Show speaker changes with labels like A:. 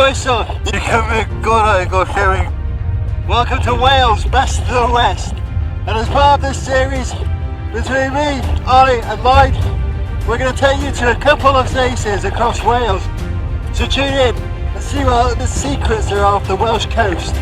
A: Croeso i Cymru Gorau'r Gorllewin. Welcome to Wales, best of the West. And as part of this series between me, Ollie and Lloyd, we're going to take you to a couple of places across Wales. So tune in and see what the secrets are off the Welsh coast.